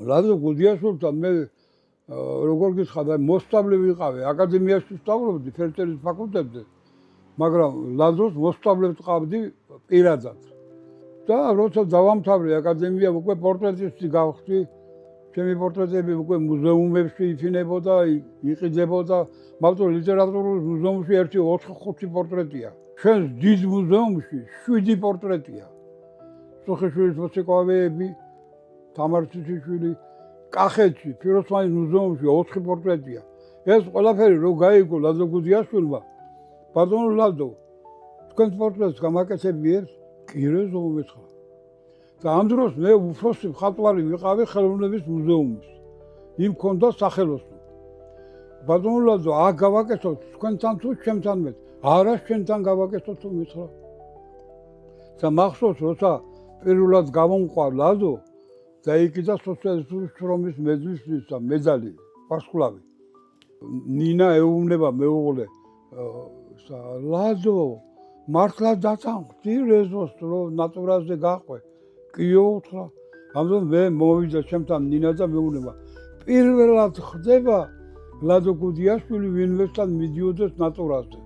ლაზო გუდიაშვილთან მე როგორ გითხრა, მოსწავლე ვიყავი, აკადემიაში ვსწავლობდი ფერწერის ფაკულტეტზე, მაგრამ ლაზოს მოსწავლეს ვყავდი პირადად. და როცა დავამთავრე აკადემია, უკვე პორტრეტისტი გავხდი, ჩემი პორტრეტები უკვე მუზეუმებში იფინებოდა, იყიდებოდა, მარტო ლიტერატურულ მუზეუმში 4-5 პორტრეტია. ჩვენს დიდ მუზეუმში 7 პორტრეტია. სოხეშვილის მოცეკვავეები, თამარ ციციშვილი, კახეთში, ფიროსმანის მუზეუმში 4 პორტრეტია. ეს ყველაფერი რო გაიგო ლაზო გუდიაშვილმა, ბატონო ლაზო, თქვენს პორტრეტს გამაკეთებიერ? კი რა ზოგმეთქვა. და ამ დროს მე უფროსი მხატვარი ვიყავი ხელოვნების მუზეუმის. იმ ქონდა სახელოსნო. ბატონო ლაზო, აქ გავაკეთოთ თქვენთან თუ ჩემთან მე? არა, შენთან გავაკეთოთ თუ მითხრა. და მახსოვს, როცა პირველად გამომყვა ლაზო, დაიკიდა სოციალისტური შრომის მედლის მედალი, ვარსკვლავი. ნინა ეუბნება მეუღლე, ლაზო, მართლა დაწამხდი რეზოს, რომ ნატურაზე გაყვე. კიო უთხრა. ამიტომ მე მოვიდა ჩემთან ნინა და მეუბნება, პირველად ხდება ლაზო გუდიაშვილი ვინმესთან მიდიოდეს ნატურაზე.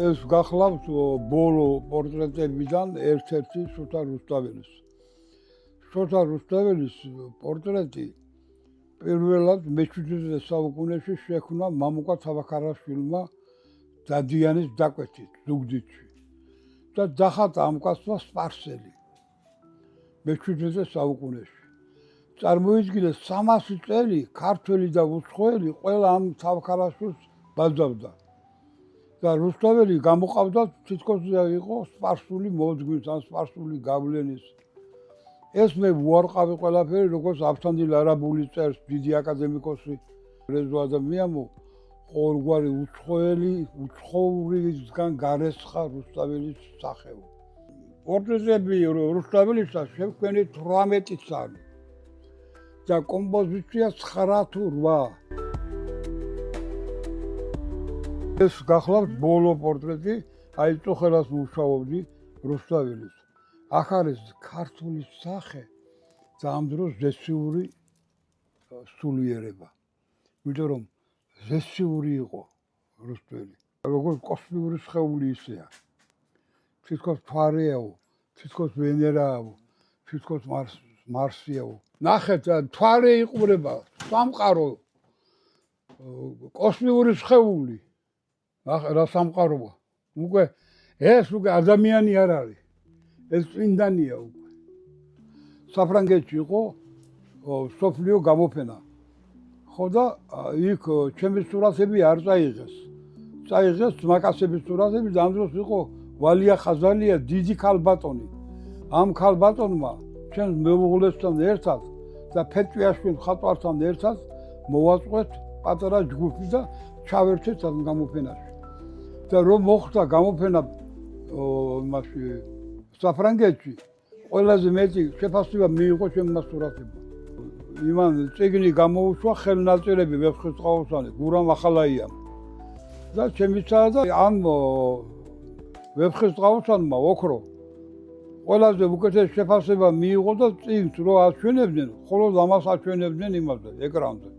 ეს გახლავთ ბოლო პორტრეტებიდან ერთ-ერთი შოთა რუსთაველის. შოთა რუსთაველის პორტრეტი პირველად მე-17 საუკუნეში შექმნა მამუკა თავაქარაშვილმა დადიანის დაკვეთით ზუგდიდში და დახატა ამ კაცმა სპარსელი მე-17 საუკუნეში. წარმოიდგინეთ 300 წელი ქართველი და უცხოელი ყველა ამ თავაქარაშვილს ბაძავდა. და რუსთაველი გამოყავდა თითქოს იყო სპარსული მოძღვრის ან სპარსული გავლენის. ეს მე ვუარყავი ყველაფერი, როგორც ავთანდილ არაბული წერს დიდი აკადემიკოსი რეზო ადამიანო, ყოველგვარი უცხოურისგან გარესხა რუსთაველის სახეო. პორტრეტები რუსთაველისა შევქმნით 18 წელი და კომპოზიცია 9 თუ 8. ეს გახლავთ ბოლო პორტრეტი, აი წუხელას მუშაობდი რუსთაველის. აქ არის ქართული სახე და ამ დროს ზესიური სულიერება. იმიტომ რომ ზესიური იყო რუსთაველი. როგორც კოსმიური სხეული ისეა. თითქოს თვარეაო, თითქოს ვენერააო, თითქოს მარსიაო. ნახეთ, თვარე იყურება, სამყარო, კოსმიური სხეული. რა სამყაროა. უკვე ეს უკვე ადამიანი არ არის. ეს წმინდანია უკვე. საფრანგეთში იყო სოფლიო გამოფენა. ხო და იქ ჩემი სურათები არ წაიღეს. წაიღეს ძმაკაცების სურათები და ამ დროს იყო ვალია ხაზალია დიდი ქალბატონი. ამ ქალბატონმა ჩემს მეუღლესთან ერთად და ფეტვიაშვილ მხატვართან ერთად მოვაწყვეთ პატარა ჯგუფი და ჩავერთეთ ამ გამოფენაში. და რომ მოხდა გამოფენა იმაში საფრანგეთში, ყველაზე მეტი შეფასება მიიღო ჩემმა სურათებმა. იმან წიგნი გამოუშვა ხელნაწერები ვეფხისტყაოსანი, გურამ ახალაიამ. და ჩემიცა და ამ ვეფხისტყაოსანმა ოქრო ყველაზე უკეთეს შეფასება მიიღო და წიგნს რო აჩვენებდნენ, მხოლოდ ამას აჩვენებდნენ იმაზე, ეკრანზე.